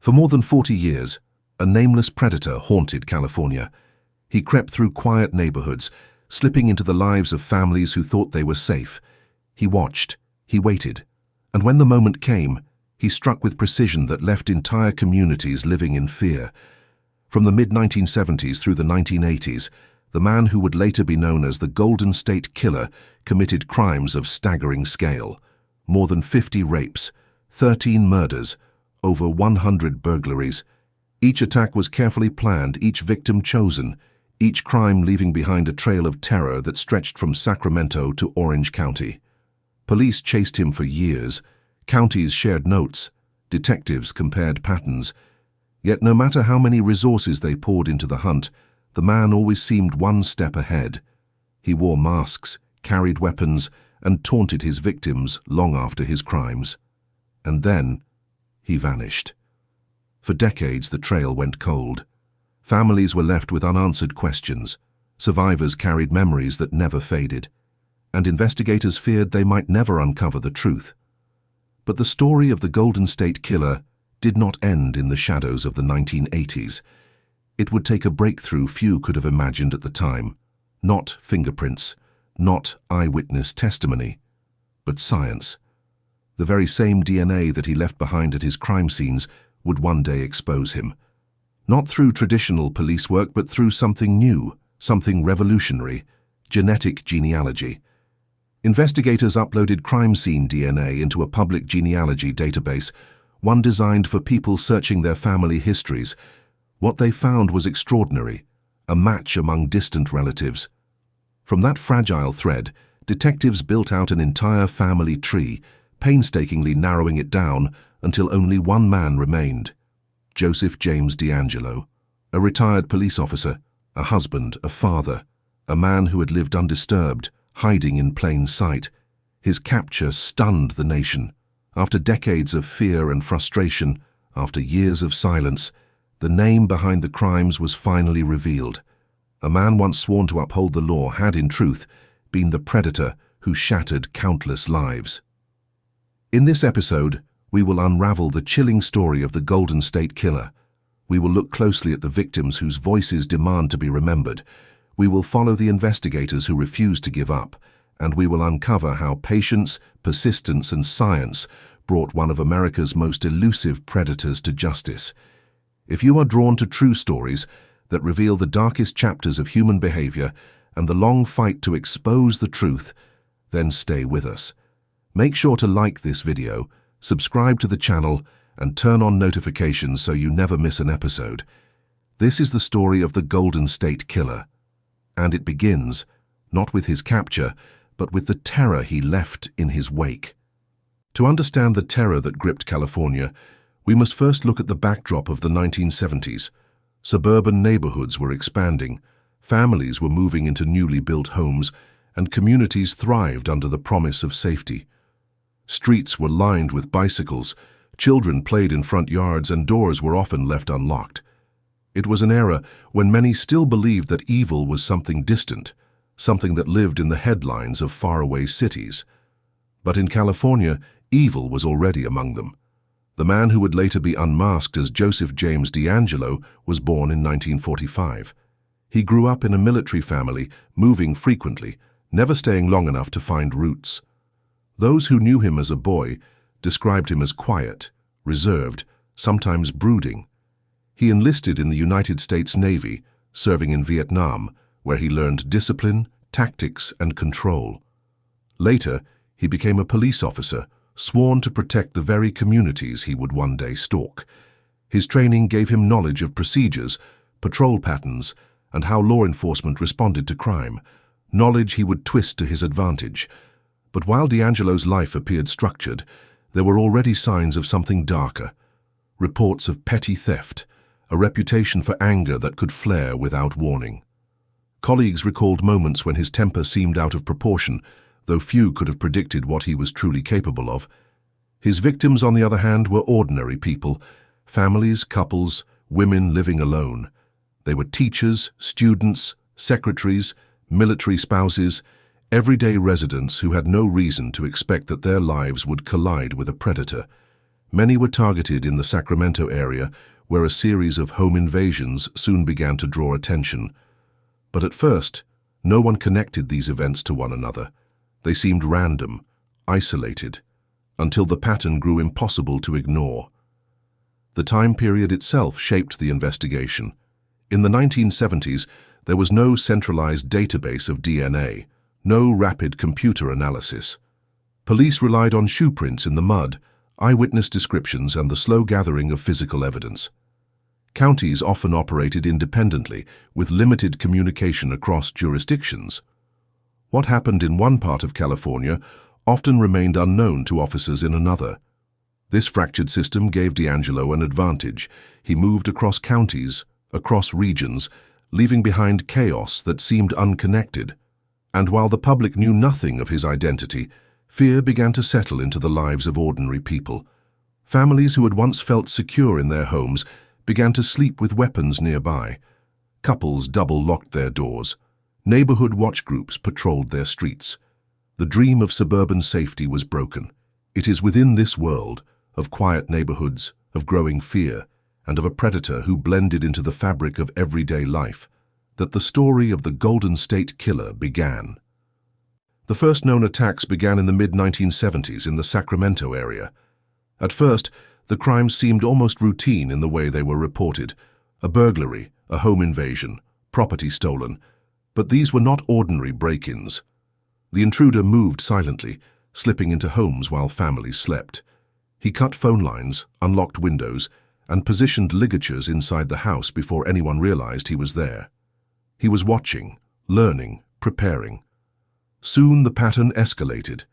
For more than 40 years, a nameless predator haunted California. He crept through quiet neighborhoods, slipping into the lives of families who thought they were safe. He watched, he waited, and when the moment came, he struck with precision that left entire communities living in fear. From the mid-1970s through the 1980s, the man who would later be known as the Golden State Killer committed crimes of staggering scale. More than 50 rapes, 13 murders, over 100 burglaries. Each attack was carefully planned, each victim chosen, each crime leaving behind a trail of terror that stretched from Sacramento to Orange County. Police chased him for years. Counties shared notes. Detectives compared patterns. Yet no matter how many resources they poured into the hunt, the man always seemed one step ahead. He wore masks, carried weapons, and taunted his victims long after his crimes. And then, he vanished. For decades, the trail went cold. Families were left with unanswered questions. Survivors carried memories that never faded. And investigators feared they might never uncover the truth. But the story of the Golden State Killer did not end in the shadows of the 1980s. It would take a breakthrough few could have imagined at the time. Not fingerprints, not eyewitness testimony, but science. The very same DNA that he left behind at his crime scenes would one day expose him. Not through traditional police work, but through something new, something revolutionary: genetic genealogy. Investigators uploaded crime scene DNA into a public genealogy database, one designed for people searching their family histories. What they found was extraordinary, a match among distant relatives. From that fragile thread, detectives built out an entire family tree, painstakingly narrowing it down until only one man remained: Joseph James DeAngelo, a retired police officer, a husband, a father, a man who had lived undisturbed, hiding in plain sight. His capture stunned the nation. After decades of fear and frustration, after years of silence, the name behind the crimes was finally revealed. A man once sworn to uphold the law had, in truth, been the predator who shattered countless lives. In this episode, we will unravel the chilling story of the Golden State Killer. We will look closely at the victims whose voices demand to be remembered. We will follow the investigators who refuse to give up, and we will uncover how patience, persistence, and science brought one of America's most elusive predators to justice. If you are drawn to true stories that reveal the darkest chapters of human behavior and the long fight to expose the truth, then stay with us. Make sure to like this video, subscribe to the channel, and turn on notifications so you never miss an episode. This is the story of the Golden State Killer, and it begins not with his capture, but with the terror he left in his wake. To understand the terror that gripped California, we must first look at the backdrop of the 1970s. Suburban neighborhoods were expanding, families were moving into newly built homes, and communities thrived under the promise of safety. Streets were lined with bicycles, children played in front yards, and doors were often left unlocked. It was an era when many still believed that evil was something distant, something that lived in the headlines of faraway cities. But in California, evil was already among them. The man who would later be unmasked as Joseph James DeAngelo was born in 1945. He grew up in a military family, moving frequently, never staying long enough to find roots. Those who knew him as a boy described him as quiet, reserved, sometimes brooding. He enlisted in the United States Navy, serving in Vietnam, where he learned discipline, tactics, and control. Later, he became a police officer, sworn to protect the very communities he would one day stalk. His training gave him knowledge of procedures, patrol patterns, and how law enforcement responded to crime, knowledge he would twist to his advantage. But while DeAngelo's life appeared structured, there were already signs of something darker. Reports of petty theft, a reputation for anger that could flare without warning. Colleagues recalled moments when his temper seemed out of proportion, though few could have predicted what he was truly capable of. His victims, on the other hand, were ordinary people, families, couples, women living alone. They were teachers, students, secretaries, military spouses, everyday residents who had no reason to expect that their lives would collide with a predator. Many were targeted in the Sacramento area, where a series of home invasions soon began to draw attention. But at first, no one connected these events to one another. They seemed random, isolated, until the pattern grew impossible to ignore. The time period itself shaped the investigation. In the 1970s, there was no centralized database of DNA, no rapid computer analysis. Police relied on shoe prints in the mud, eyewitness descriptions, and the slow gathering of physical evidence. Counties often operated independently, with limited communication across jurisdictions. What happened in one part of California often remained unknown to officers in another. This fractured system gave DeAngelo an advantage. He moved across counties, across regions, leaving behind chaos that seemed unconnected. And while the public knew nothing of his identity, fear began to settle into the lives of ordinary people. Families who had once felt secure in their homes began to sleep with weapons nearby. Couples double-locked their doors. Neighborhood watch groups patrolled their streets. The dream of suburban safety was broken. It is within this world, of quiet neighborhoods, of growing fear, and of a predator who blended into the fabric of everyday life, that the story of the Golden State Killer began. The first known attacks began in the mid-1970s in the Sacramento area. At first, the crimes seemed almost routine in the way they were reported. A burglary, a home invasion, property stolen. But these were not ordinary break-ins. The intruder moved silently, slipping into homes while families slept. He cut phone lines, unlocked windows, and positioned ligatures inside the house before anyone realized he was there. He was watching, learning, preparing. Soon the pattern escalated.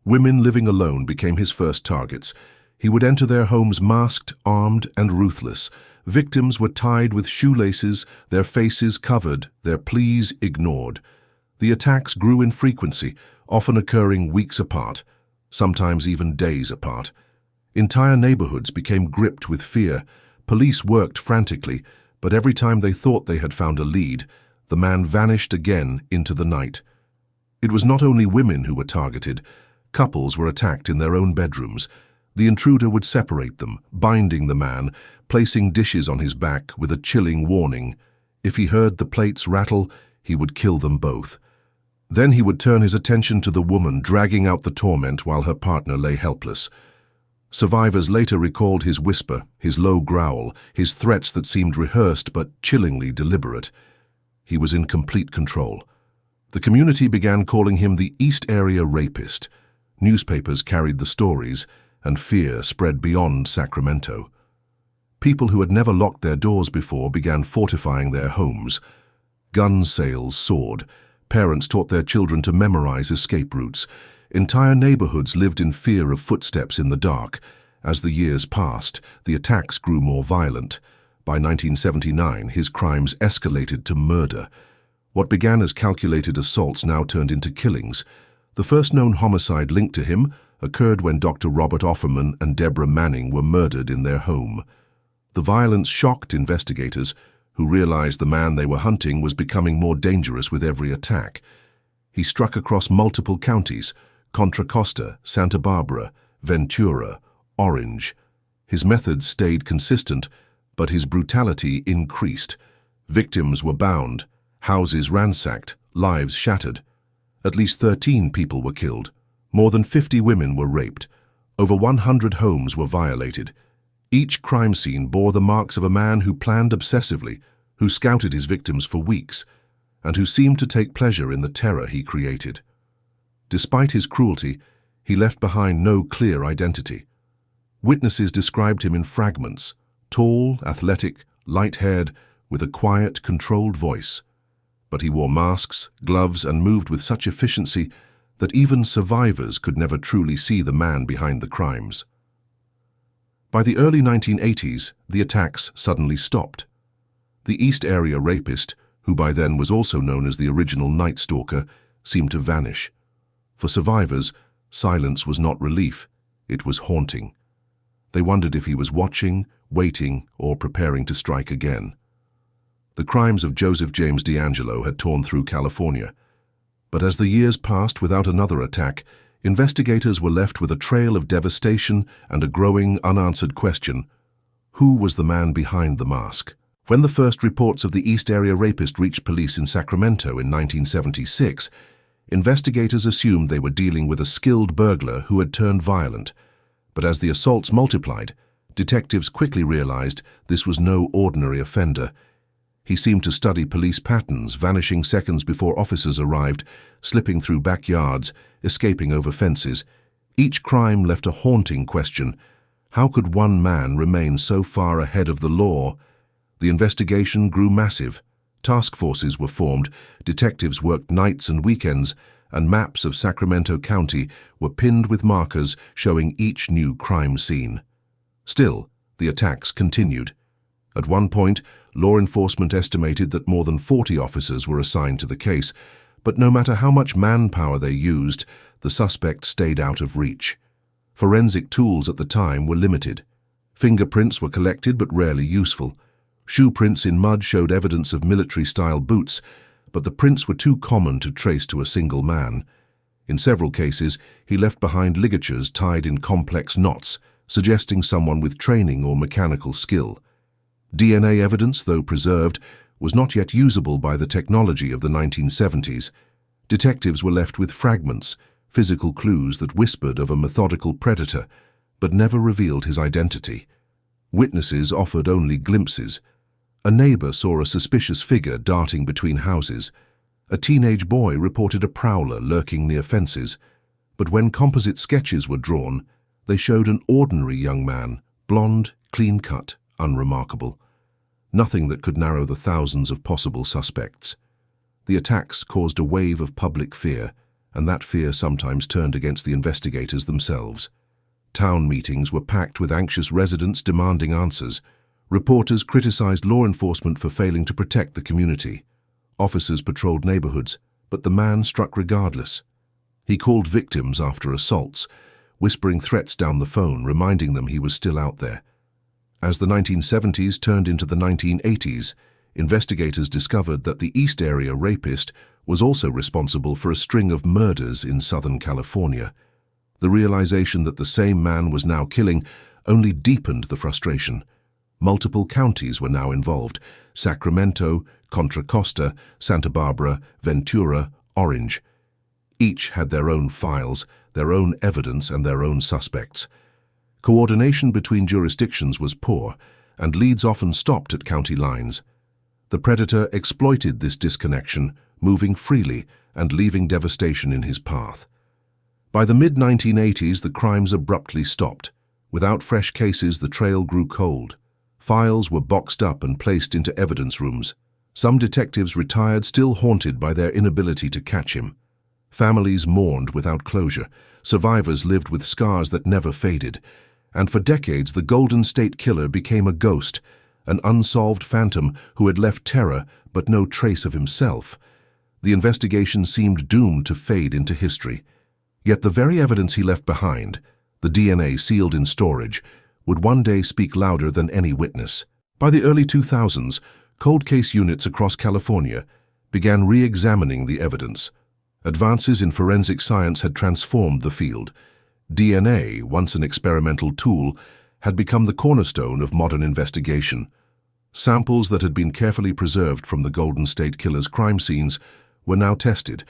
Women living alone became his first targets. He would enter their homes masked, armed, and ruthless. Victims were tied with shoelaces, their faces covered, their pleas ignored. The attacks grew in frequency, often occurring weeks apart, sometimes even days apart. Entire neighborhoods became gripped with fear. Police worked frantically, but every time they thought they had found a lead, the man vanished again into the night. It was not only women who were targeted. Couples were attacked in their own bedrooms. The intruder would separate them, binding the man, placing dishes on his back with a chilling warning. If he heard the plates rattle, he would kill them both. Then he would turn his attention to the woman, dragging out the torment while her partner lay helpless. Survivors later recalled his whisper, his low growl, his threats that seemed rehearsed but chillingly deliberate. He was in complete control. The community began calling him the East Area Rapist. Newspapers carried the stories, and fear spread beyond Sacramento. People who had never locked their doors before began fortifying their homes. Gun sales soared. Parents taught their children to memorize escape routes. Entire neighborhoods lived in fear of footsteps in the dark. As the years passed, the attacks grew more violent. By 1979, his crimes escalated to murder. What began as calculated assaults now turned into killings. The first known homicide linked to him occurred when Dr. Robert Offerman and Deborah Manning were murdered in their home. The violence shocked investigators, who realized the man they were hunting was becoming more dangerous with every attack. He struck across multiple counties: Contra Costa, Santa Barbara, Ventura, Orange. His methods stayed consistent, but his brutality increased. Victims were bound, houses ransacked, lives shattered. At least 13 people were killed. More than 50 women were raped. Over 100 homes were violated. Each crime scene bore the marks of a man who planned obsessively, who scouted his victims for weeks, and who seemed to take pleasure in the terror he created. Despite his cruelty, he left behind no clear identity. Witnesses described him in fragments: tall, athletic, light-haired, with a quiet, controlled voice. But he wore masks, gloves, and moved with such efficiency that even survivors could never truly see the man behind the crimes. By the early 1980s, the attacks suddenly stopped. The East Area Rapist, who by then was also known as the original Night Stalker, seemed to vanish. For survivors, silence was not relief, it was haunting. They wondered if he was watching, waiting, or preparing to strike again. The crimes of James DeAngelo had torn through California. But as the years passed without another attack, investigators were left with a trail of devastation and a growing, unanswered question: who was the man behind the mask? When the first reports of the East Area Rapist reached police in Sacramento in 1976, investigators assumed they were dealing with a skilled burglar who had turned violent. But as the assaults multiplied, detectives quickly realized this was no ordinary offender. He seemed to study police patterns, vanishing seconds before officers arrived, slipping through backyards, escaping over fences. Each crime left a haunting question: how could one man remain so far ahead of the law? The investigation grew massive. Task forces were formed, detectives worked nights and weekends, and maps of Sacramento County were pinned with markers showing each new crime scene. Still, the attacks continued. At one point, law enforcement estimated that more than 40 officers were assigned to the case, but no matter how much manpower they used, the suspect stayed out of reach. Forensic tools at the time were limited. Fingerprints were collected but rarely useful. Shoe prints in mud showed evidence of military-style boots, but the prints were too common to trace to a single man. In several cases, he left behind ligatures tied in complex knots, suggesting someone with training or mechanical skill. DNA evidence, though preserved, was not yet usable by the technology of the 1970s. Detectives were left with fragments, physical clues that whispered of a methodical predator, but never revealed his identity. Witnesses offered only glimpses. A neighbor saw a suspicious figure darting between houses. A teenage boy reported a prowler lurking near fences. But when composite sketches were drawn, they showed an ordinary young man, blonde, clean-cut, unremarkable. Nothing that could narrow the thousands of possible suspects. The attacks caused a wave of public fear, and that fear sometimes turned against the investigators themselves. Town meetings were packed with anxious residents demanding answers. Reporters criticized law enforcement for failing to protect the community. Officers patrolled neighborhoods, but the man struck regardless. He called victims after assaults, whispering threats down the phone, reminding them he was still out there. As the 1970s turned into the 1980s, investigators discovered that the East Area Rapist was also responsible for a string of murders in Southern California. The realization that the same man was now killing only deepened the frustration. Multiple counties were now involved: Sacramento, Contra Costa, Santa Barbara, Ventura, Orange. Each had their own files, their own evidence, and their own suspects. Coordination between jurisdictions was poor, and leads often stopped at county lines. The predator exploited this disconnection, moving freely and leaving devastation in his path. By the mid-1980s, the crimes abruptly stopped. Without fresh cases, the trail grew cold. Files were boxed up and placed into evidence rooms. Some detectives retired, still haunted by their inability to catch him. Families mourned without closure. Survivors lived with scars that never faded. And for decades, the Golden State Killer became a ghost, an unsolved phantom who had left terror but no trace of himself. The investigation seemed doomed to fade into history. Yet the very evidence he left behind, the DNA sealed in storage, would one day speak louder than any witness. By the early 2000s, cold case units across California began re-examining the evidence. Advances in forensic science had transformed the field. DNA, once an experimental tool, had become the cornerstone of modern investigation. Samples that had been carefully preserved from the Golden State Killer's crime scenes were now tested,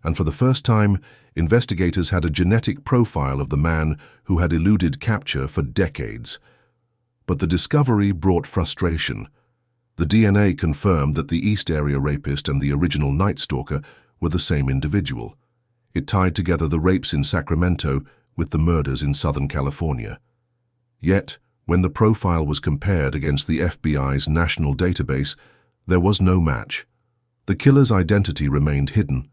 and for the first time, investigators had a genetic profile of the man who had eluded capture for decades. But the discovery brought frustration. The DNA confirmed that the East Area Rapist and the original Night Stalker were the same individual. It tied together the rapes in Sacramento with the murders in Southern California. Yet, when the profile was compared against the FBI's national database, there was no match. The killer's identity remained hidden.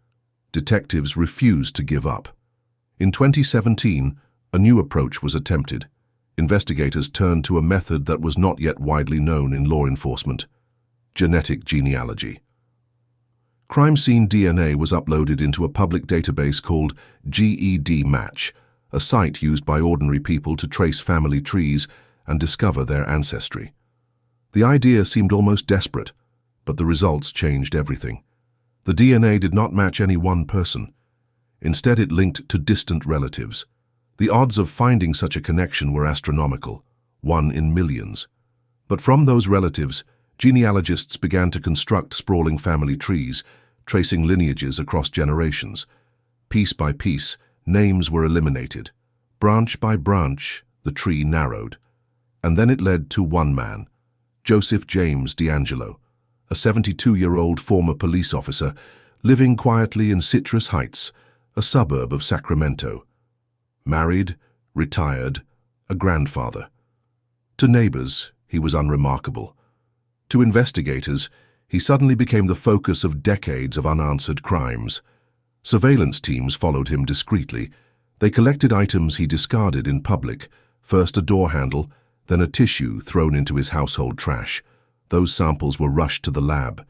Detectives refused to give up. In 2017, a new approach was attempted. Investigators turned to a method that was not yet widely known in law enforcement: genetic genealogy. Crime scene DNA was uploaded into a public database called GEDmatch, a site used by ordinary people to trace family trees and discover their ancestry. The idea seemed almost desperate, but the results changed everything. The DNA did not match any one person. Instead, it linked to distant relatives. The odds of finding such a connection were astronomical, 1 in millions. But from those relatives, genealogists began to construct sprawling family trees, tracing lineages across generations. Piece by piece, names were eliminated. Branch by branch, the tree narrowed. And then it led to one man, Joseph James DeAngelo, a 72-year-old former police officer living quietly in Citrus Heights, a suburb of Sacramento. Married, retired, a grandfather. To neighbors, he was unremarkable. To investigators, he suddenly became the focus of decades of unanswered crimes. Surveillance teams followed him discreetly. They collected items he discarded in public, first a door handle, then a tissue thrown into his household trash. Those samples were rushed to the lab.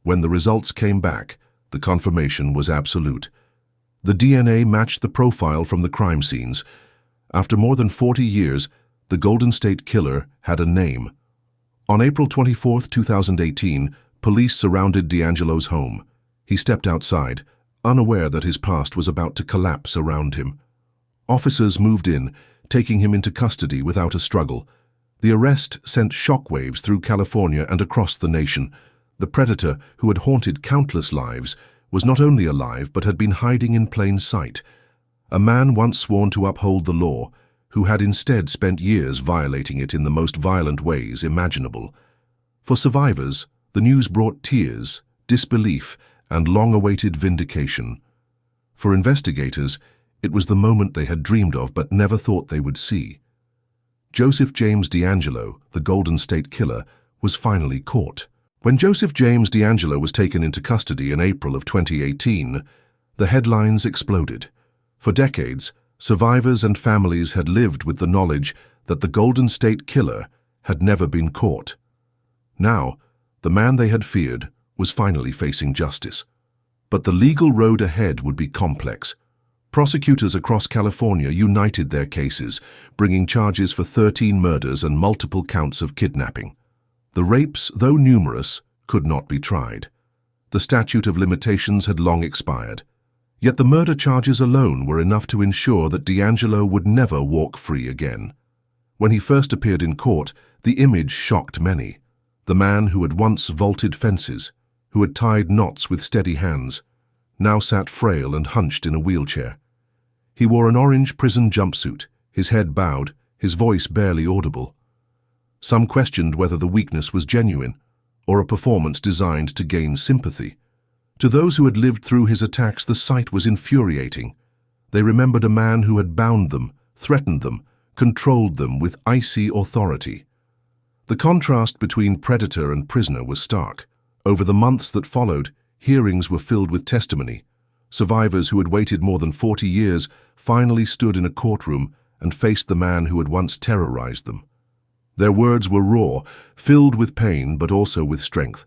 When the results came back, the confirmation was absolute. The DNA matched the profile from the crime scenes. After more than 40 years, the Golden State Killer had a name. On April 24, 2018, police surrounded DeAngelo's home. He stepped outside, unaware that his past was about to collapse around him. Officers moved in, taking him into custody without a struggle. The arrest sent shockwaves through California and across the nation. The predator, who had haunted countless lives, was not only alive but had been hiding in plain sight. A man once sworn to uphold the law, who had instead spent years violating it in the most violent ways imaginable. For survivors, the news brought tears, disbelief, and long-awaited vindication. For investigators, it was the moment they had dreamed of but never thought they would see. Joseph James DeAngelo, the Golden State Killer, was finally caught. When Joseph James DeAngelo was taken into custody in April of 2018, the headlines exploded. For decades, survivors and families had lived with the knowledge that the Golden State Killer had never been caught. Now, the man they had feared was finally facing justice. But the legal road ahead would be complex. Prosecutors across California united their cases, bringing charges for 13 murders and multiple counts of kidnapping. The rapes, though numerous, could not be tried. The statute of limitations had long expired. Yet the murder charges alone were enough to ensure that DeAngelo would never walk free again. When he first appeared in court, the image shocked many. The man who had once vaulted fences, who had tied knots with steady hands, now sat frail and hunched in a wheelchair. He wore an orange prison jumpsuit, his head bowed, his voice barely audible. Some questioned whether the weakness was genuine, or a performance designed to gain sympathy. To those who had lived through his attacks, the sight was infuriating. They remembered a man who had bound them, threatened them, controlled them with icy authority. The contrast between predator and prisoner was stark. Over the months that followed, hearings were filled with testimony. Survivors who had waited more than 40 years finally stood in a courtroom and faced the man who had once terrorized them. Their words were raw, filled with pain but also with strength.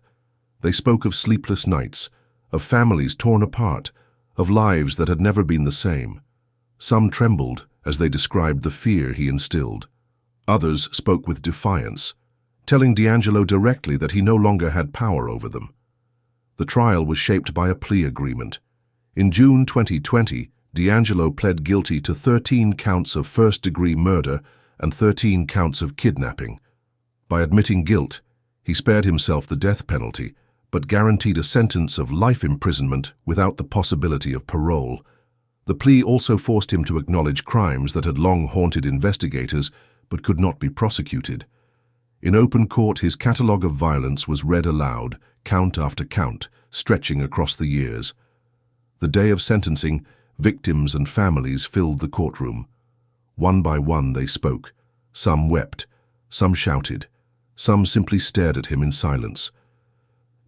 They spoke of sleepless nights, of families torn apart, of lives that had never been the same. Some trembled as they described the fear he instilled. Others spoke with defiance, telling DeAngelo directly that he no longer had power over them. The trial was shaped by a plea agreement. In June 2020, DeAngelo pled guilty to 13 counts of first-degree murder and 13 counts of kidnapping. By admitting guilt, he spared himself the death penalty, but guaranteed a sentence of life imprisonment without the possibility of parole. The plea also forced him to acknowledge crimes that had long haunted investigators but could not be prosecuted. In open court, his catalogue of violence was read aloud, count after count, stretching across the years. The day of sentencing, victims and families filled the courtroom. One by one they spoke. Some wept, some shouted, some simply stared at him in silence.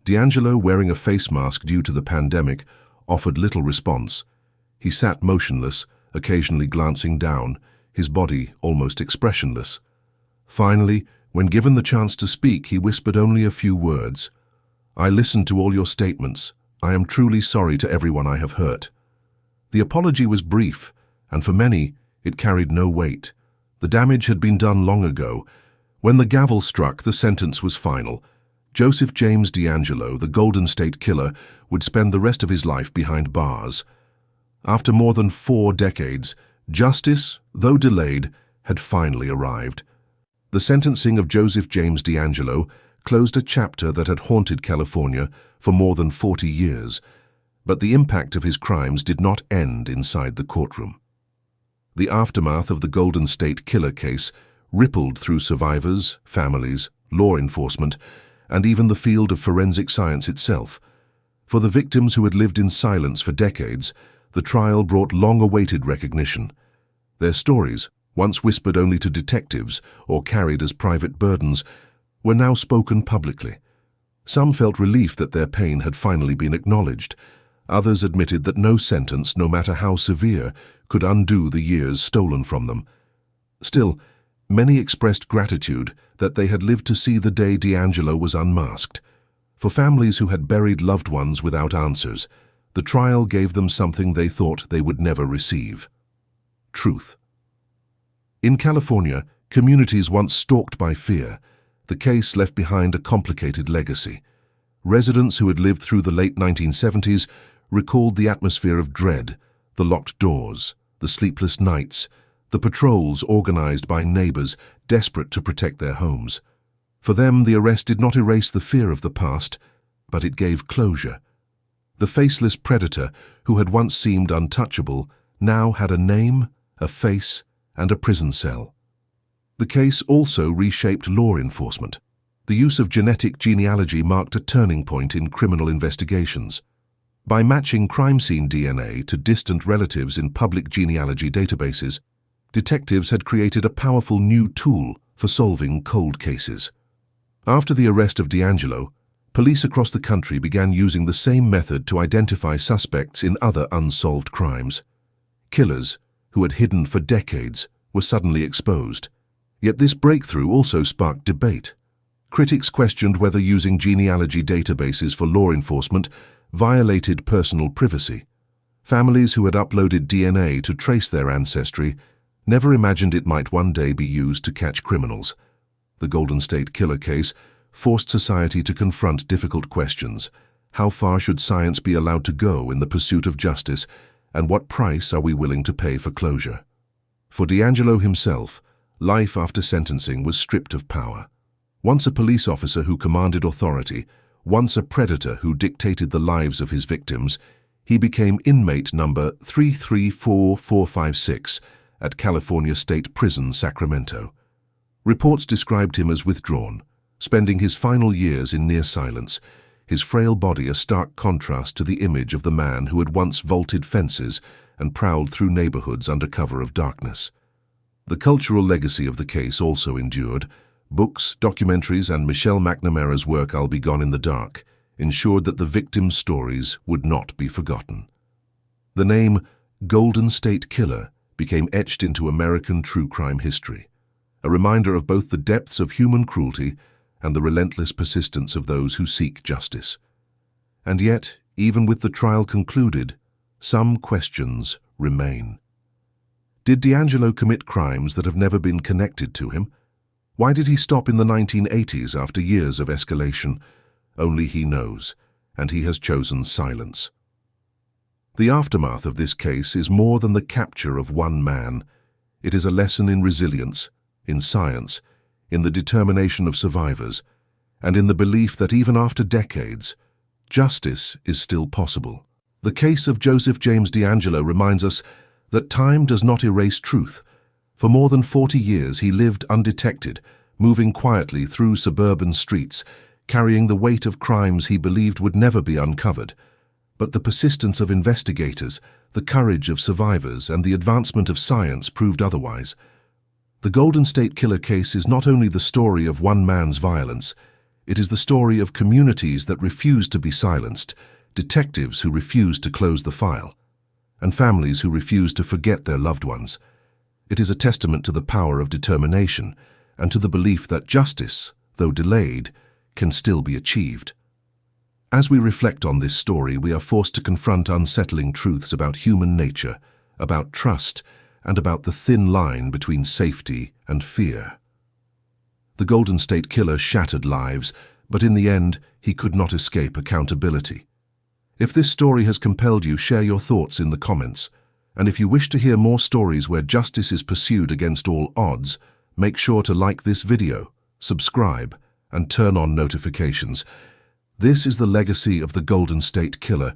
DeAngelo, wearing a face mask due to the pandemic, offered little response. He sat motionless, occasionally glancing down, his body almost expressionless. Finally, when given the chance to speak, he whispered only a few words. "I listened to all your statements. I am truly sorry to everyone I have hurt." The apology was brief, and for many, it carried no weight. The damage had been done long ago. When the gavel struck, the sentence was final. Joseph James DeAngelo, the Golden State Killer, would spend the rest of his life behind bars. After more than 4 decades, justice, though delayed, had finally arrived. The sentencing of Joseph James DeAngelo closed a chapter that had haunted California for more than 40 years, but the impact of his crimes did not end inside the courtroom. The aftermath of the Golden State Killer case rippled through survivors, families, law enforcement, and even the field of forensic science itself. For the victims who had lived in silence for decades, the trial brought long-awaited recognition. Their stories, once whispered only to detectives or carried as private burdens, were now spoken publicly. Some felt relief that their pain had finally been acknowledged. Others admitted that no sentence, no matter how severe, could undo the years stolen from them. Still, many expressed gratitude that they had lived to see the day DeAngelo was unmasked. For families who had buried loved ones without answers, the trial gave them something they thought they would never receive: truth. In California, communities once stalked by fear, the case left behind a complicated legacy. Residents who had lived through the late 1970s recalled the atmosphere of dread, the locked doors, the sleepless nights, the patrols organized by neighbors desperate to protect their homes. For them, the arrest did not erase the fear of the past, but it gave closure. The faceless predator, who had once seemed untouchable, now had a name, a face, and a prison cell. The case also reshaped law enforcement. The use of genetic genealogy marked a turning point in criminal investigations. By matching crime scene DNA to distant relatives in public genealogy databases, detectives had created a powerful new tool for solving cold cases. After the arrest of DeAngelo, police across the country began using the same method to identify suspects in other unsolved crimes. Killers, who had hidden for decades, were suddenly exposed. Yet this breakthrough also sparked debate. Critics questioned whether using genealogy databases for law enforcement violated personal privacy. Families who had uploaded DNA to trace their ancestry never imagined it might one day be used to catch criminals. The Golden State Killer case forced society to confront difficult questions. How far should science be allowed to go in the pursuit of justice, and what price are we willing to pay for closure? For DeAngelo himself, life after sentencing was stripped of power. Once a police officer who commanded authority, once a predator who dictated the lives of his victims, he became inmate number 334456 at California State Prison, Sacramento. Reports described him as withdrawn, spending his final years in near silence, his frail body a stark contrast to the image of the man who had once vaulted fences and prowled through neighborhoods under cover of darkness. The cultural legacy of the case also endured. Books, documentaries, and Michelle McNamara's work I'll Be Gone in the Dark ensured that the victims' stories would not be forgotten. The name Golden State Killer became etched into American true crime history, a reminder of both the depths of human cruelty and the relentless persistence of those who seek justice. And yet, even with the trial concluded, some questions remain. Did DeAngelo commit crimes that have never been connected to him? Why did he stop in the 1980s after years of escalation? Only he knows, and he has chosen silence. The aftermath of this case is more than the capture of one man. It is a lesson in resilience, in science, in the determination of survivors, and in the belief that even after decades, justice is still possible. The case of Joseph James DeAngelo reminds us that time does not erase truth. For more than 40 years he lived undetected, moving quietly through suburban streets, carrying the weight of crimes he believed would never be uncovered. But the persistence of investigators, the courage of survivors, and the advancement of science proved otherwise. The Golden State Killer case is not only the story of one man's violence, it is the story of communities that refuse to be silenced, detectives who refuse to close the file, and families who refuse to forget their loved ones. It is a testament to the power of determination and to the belief that justice, though delayed, can still be achieved. As we reflect on this story, we are forced to confront unsettling truths about human nature, about trust, and about the thin line between safety and fear. The Golden State Killer shattered lives, but in the end, he could not escape accountability. If this story has compelled you, share your thoughts in the comments. And if you wish to hear more stories where justice is pursued against all odds, make sure to like this video, subscribe, and turn on notifications. This is the legacy of the Golden State Killer,